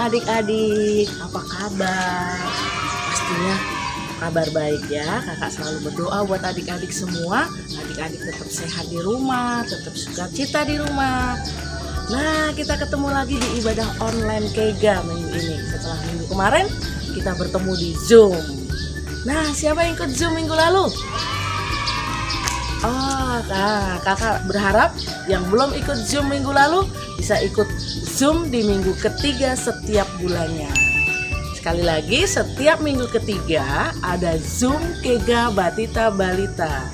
adik-adik, apa kabar? Pastinya kabar baik ya. Kakak selalu berdoa buat adik-adik semua. Adik-adik tetap sehat di rumah, tetap sukacita di rumah. Nah, kita ketemu lagi di ibadah online Kega minggu ini. Setelah minggu kemarin kita bertemu di Zoom. Nah, siapa yang ikut Zoom minggu lalu? Oh, nah, kakak berharap yang belum ikut Zoom minggu lalu bisa ikut Zoom di minggu ketiga setiap bulannya. Sekali lagi, setiap minggu ketiga ada Zoom Kega Batita Balita.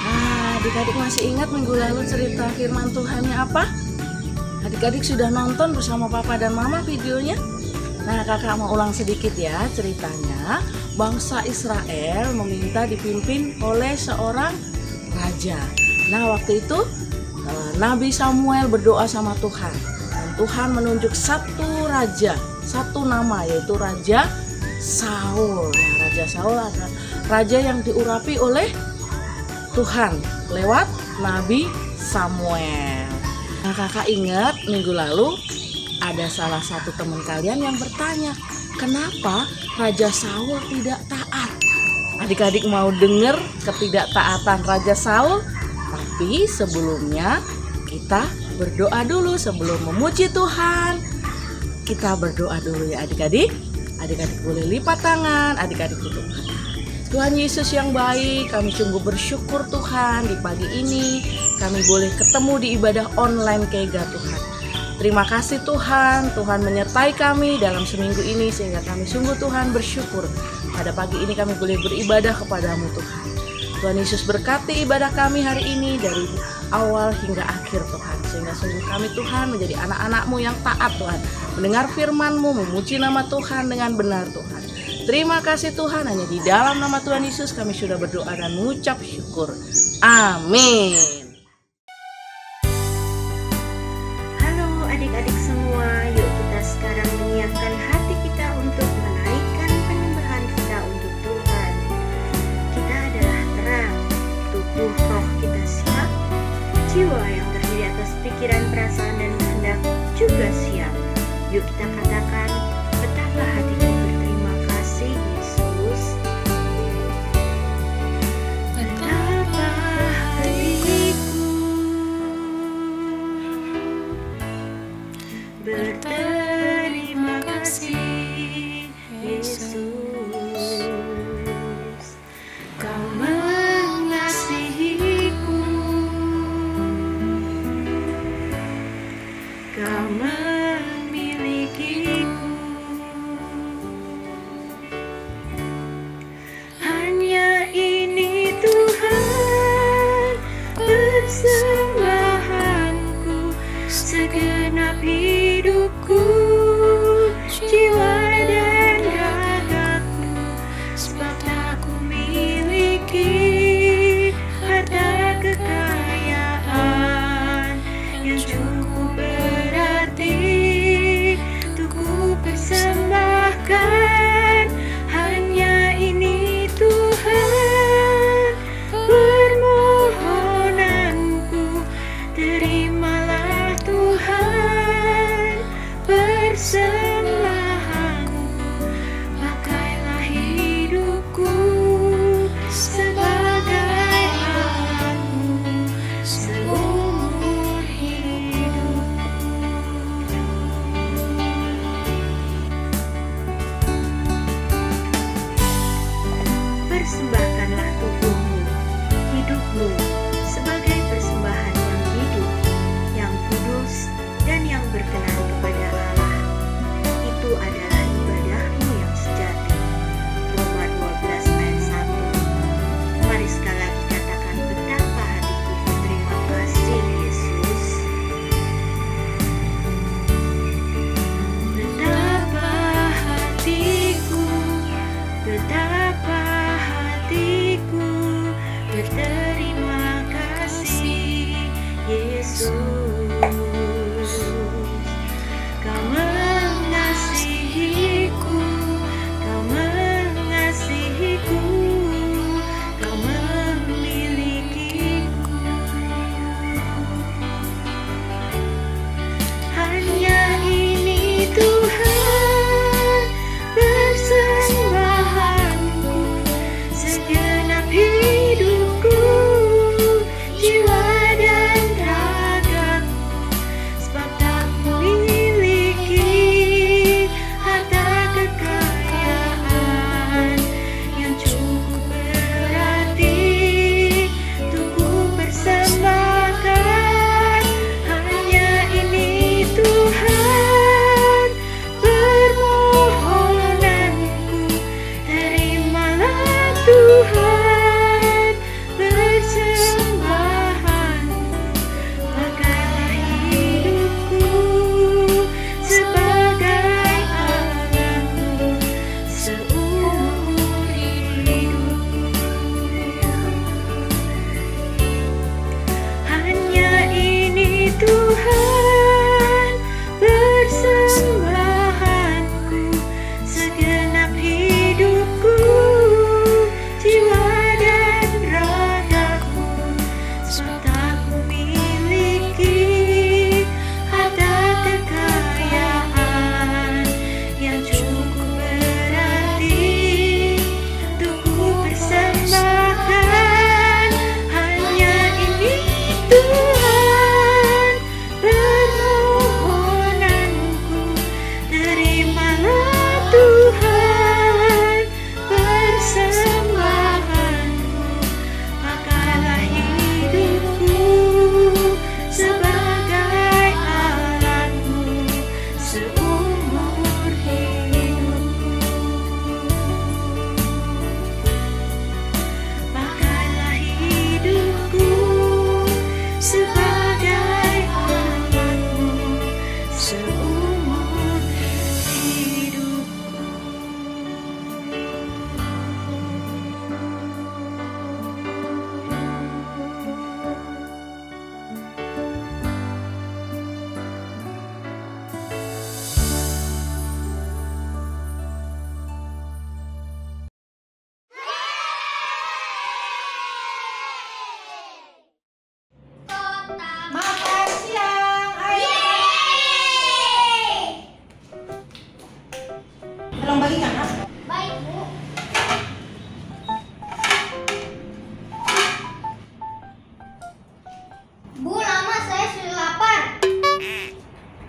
Nah, adik-adik masih ingat minggu lalu cerita firman Tuhannya apa? Adik-adik sudah nonton bersama papa dan mama videonya? Nah, kakak mau ulang sedikit ya ceritanya. Bangsa Israel meminta dipimpin oleh seorang raja. Nah, waktu itu Nabi Samuel berdoa sama Tuhan. Dan Tuhan menunjuk satu raja, satu nama, yaitu Raja Saul. Nah, Raja Saul adalah raja yang diurapi oleh Tuhan lewat Nabi Samuel. Nah, kakak ingat minggu lalu ada salah satu teman kalian yang bertanya, kenapa Raja Saul tidak taat? Adik-adik mau dengar ketidaktaatan Raja Saul? Tapi sebelumnya kita berdoa dulu sebelum memuji Tuhan. Kita berdoa dulu ya adik-adik. Adik-adik boleh lipat tangan, adik-adik tutup mata. Tuhan Yesus yang baik, kami sungguh bersyukur Tuhan di pagi ini kami boleh ketemu di ibadah online Kega Tuhan. Terima kasih Tuhan, Tuhan menyertai kami dalam seminggu ini sehingga kami sungguh Tuhan bersyukur. Pada pagi ini kami boleh beribadah kepadamu Tuhan. Tuhan Yesus berkati ibadah kami hari ini dari awal hingga akhir Tuhan. Sehingga sungguh kami Tuhan menjadi anak-anak-Mu yang taat Tuhan. Mendengar firman-Mu, memuji nama Tuhan dengan benar Tuhan. Terima kasih Tuhan, hanya di dalam nama Tuhan Yesus kami sudah berdoa dan mengucap syukur. Amin. Halo adik-adik semua, yuk kita sekarang menyiapkan hati kita untuk menaikkan penyembahan kita untuk Tuhan. Kita adalah terang, tubuh roh kita siap, jiwa yang terdiri atas pikiran, perasaan, dan kehendak juga siap. Yuk kita katakan, betapa hatiku berterima kasih Yesus. Betapa hatiku berterima kasih Yesus. Kau mengasihiku, Kau memilikiku.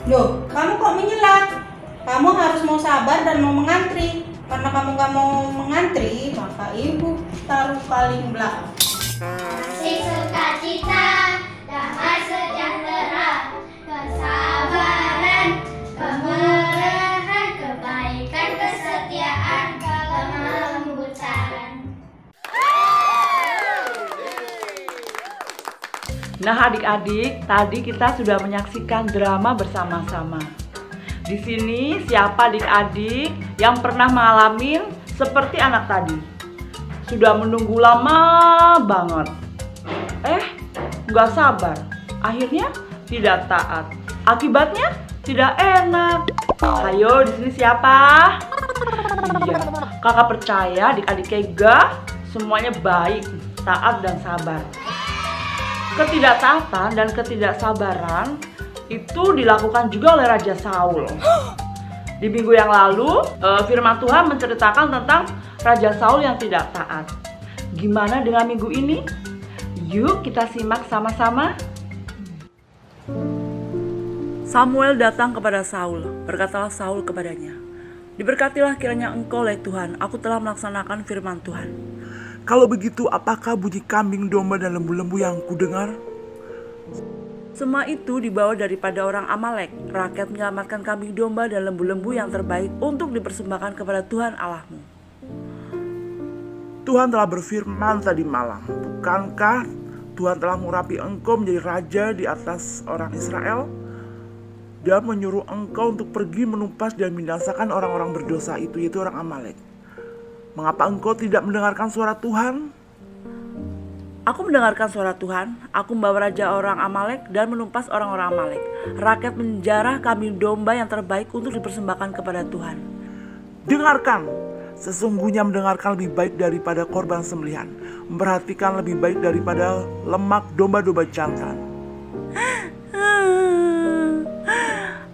Loh, kamu kok menyelat? Kamu harus mau sabar dan mau mengantri. Karena kamu gak mau mengantri, maka ibu taruh paling belakang. Kasih sukacita, damai sejahtera, kesabaran, kemurahan, kebaikan, kesetiaan, kelembutan. Nah adik-adik, tadi kita sudah menyaksikan drama bersama-sama. Di sini siapa adik-adik yang pernah mengalami seperti anak tadi? Sudah menunggu lama banget. Nggak sabar. Akhirnya tidak taat. Akibatnya tidak enak. Ayo di sini siapa? Iya, kakak percaya adik-adik Kega semuanya baik, taat dan sabar. Ketidaktaatan dan ketidaksabaran itu dilakukan juga oleh Raja Saul. Di minggu yang lalu, firman Tuhan menceritakan tentang Raja Saul yang tidak taat. Gimana dengan minggu ini? Yuk kita simak sama-sama. Samuel datang kepada Saul. Berkatalah Saul kepadanya, "Diberkatilah kiranya engkau oleh Tuhan, aku telah melaksanakan firman Tuhan." Kalau begitu, apakah bunyi kambing, domba, dan lembu-lembu yang kudengar? Semua itu dibawa daripada orang Amalek. Rakyat menyelamatkan kambing domba dan lembu-lembu yang terbaik untuk dipersembahkan kepada Tuhan Allahmu. Tuhan telah berfirman tadi malam, bukankah Tuhan telah mengurapi engkau menjadi raja di atas orang Israel? Dia menyuruh engkau untuk pergi menumpas dan membinasakan orang-orang berdosa itu, yaitu orang Amalek. Mengapa engkau tidak mendengarkan suara Tuhan? Aku mendengarkan suara Tuhan, aku membawa raja orang Amalek dan menumpas orang-orang Amalek. Rakyat menjarah kambing domba yang terbaik untuk dipersembahkan kepada Tuhan. Dengarkan, sesungguhnya mendengarkan lebih baik daripada korban sembelihan, memperhatikan lebih baik daripada lemak domba-domba jantan.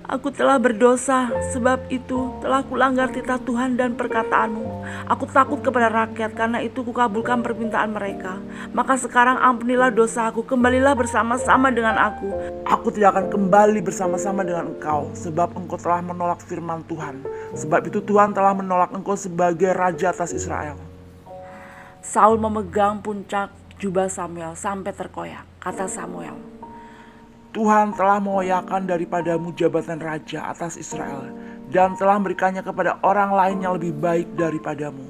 Aku telah berdosa, sebab itu telah kulanggar titah Tuhan dan perkataanmu. Aku takut kepada rakyat, karena itu kukabulkan permintaan mereka. Maka sekarang ampunilah dosa aku, kembalilah bersama-sama dengan aku. Aku tidak akan kembali bersama-sama dengan engkau, sebab engkau telah menolak firman Tuhan. Sebab itu Tuhan telah menolak engkau sebagai raja atas Israel. Saul memegang puncak jubah Samuel sampai terkoyak. Kata Samuel, Tuhan telah mengoyakkan daripadamu jabatan raja atas Israel dan telah memberikannya kepada orang lain yang lebih baik daripadamu.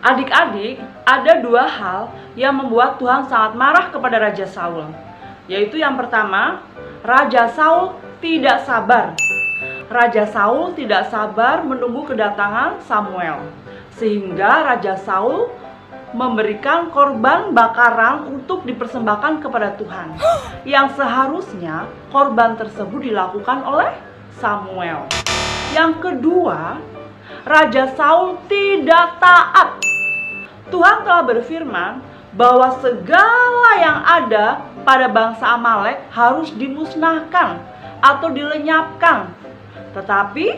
adik-adik, ada dua hal yang membuat Tuhan sangat marah kepada Raja Saul. Yaitu yang pertama, Raja Saul tidak sabar. Raja Saul tidak sabar menunggu kedatangan Samuel, sehingga Raja Saul memberikan korban bakaran untuk dipersembahkan kepada Tuhan, yang seharusnya korban tersebut dilakukan oleh Samuel. Yang kedua, Raja Saul tidak taat. Tuhan telah berfirman bahwa segala yang ada pada bangsa Amalek harus dimusnahkan atau dilenyapkan. Tetapi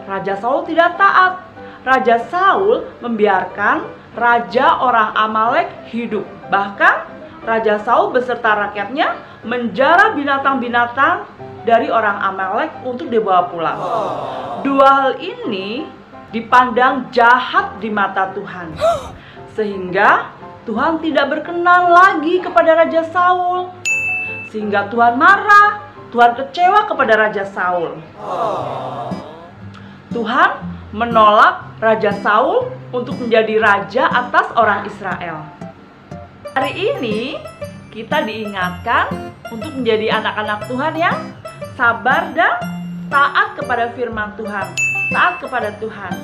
Raja Saul tidak taat. Raja Saul membiarkan raja orang Amalek hidup. Bahkan Raja Saul beserta rakyatnya menjara binatang-binatang dari orang Amalek untuk dibawa pulang. Dua hal ini dipandang jahat di mata Tuhan, sehingga Tuhan tidak berkenan lagi kepada Raja Saul. Sehingga Tuhan marah, Tuhan kecewa kepada Raja Saul. Tuhan menolak Raja Saul untuk menjadi raja atas orang Israel. Hari ini kita diingatkan untuk menjadi anak-anak Tuhan yang sabar dan taat kepada firman Tuhan, taat kepada Tuhan.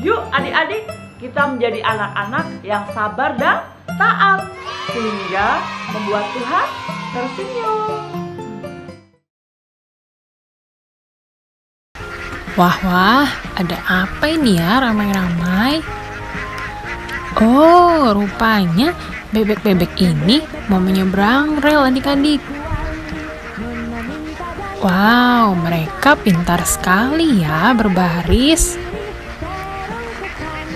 Yuk adik-adik, kita menjadi anak-anak yang sabar dan taat, sehingga membuat Tuhan tersenyum. Wah, ada apa ini ya ramai-ramai? Oh, rupanya bebek-bebek ini mau menyeberang rel adik-adik. Wow, mereka pintar sekali ya berbaris.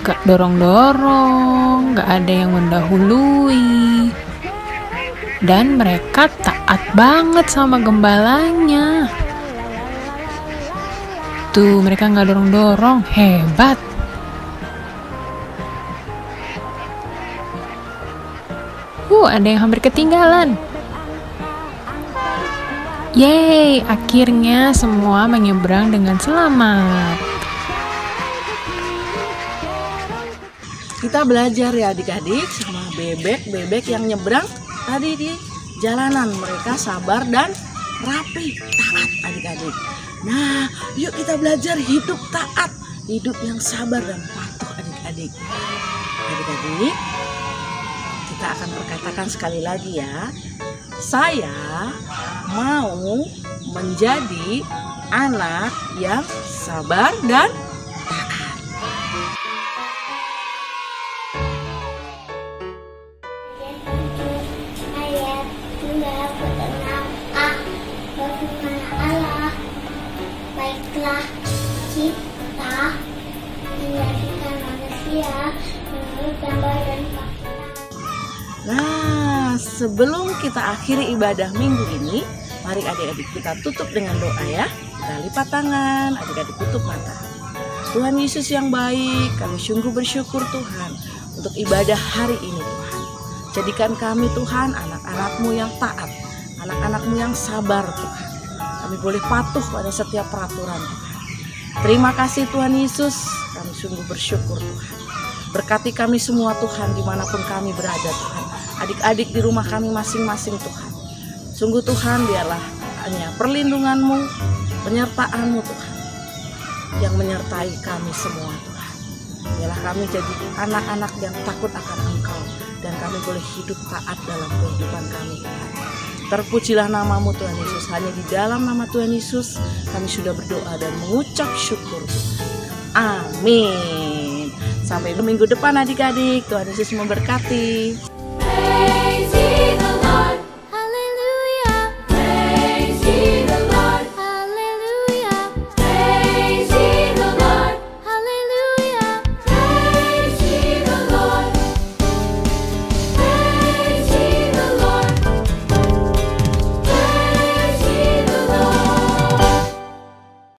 gak dorong-dorong, gak ada yang mendahului. Dan mereka taat banget sama gembalanya. Tuh, mereka gak dorong-dorong, hebat. Ada yang hampir ketinggalan. Yeay, akhirnya semua menyeberang dengan selamat. Kita belajar ya adik-adik sama bebek-bebek yang nyebrang tadi di jalanan. Mereka sabar dan rapi, taat adik-adik. Nah, yuk kita belajar hidup taat, hidup yang sabar dan patuh adik-adik. Adik-adik, kita akan perkatakan sekali lagi ya. Saya mau menjadi anak yang sabar dan Ayat 9 berfirman Allah, baiklah kita menjadikan manusia menurut gambar dan Nah, sebelum kita akhiri ibadah minggu ini, mari adik-adik kita tutup dengan doa ya. Kita lipat tangan, adik-adik tutup mata. Tuhan Yesus yang baik, kami sungguh bersyukur Tuhan untuk ibadah hari ini Tuhan. Jadikan kami Tuhan anak-anak-Mu yang taat, anak-anak-Mu yang sabar Tuhan. Kami boleh patuh pada setiap peraturan Tuhan. Terima kasih Tuhan Yesus, kami sungguh bersyukur Tuhan. Berkati kami semua Tuhan dimanapun kami berada Tuhan. Adik-adik di rumah kami masing-masing Tuhan. Sungguh Tuhan biarlah hanya perlindungan-Mu, penyertaan-Mu Tuhan yang menyertai kami semua Tuhan. Biarlah kami jadi anak-anak yang takut akan Engkau dan kami boleh hidup taat dalam kehidupan kami Tuhan. Terpujilah nama-Mu Tuhan Yesus. Hanya di dalam nama Tuhan Yesus kami sudah berdoa dan mengucap syukur Tuhan. Amin. Sampai minggu depan adik-adik. Tuhan Yesus memberkati. Praise ye the Lord. Hallelujah. Praise ye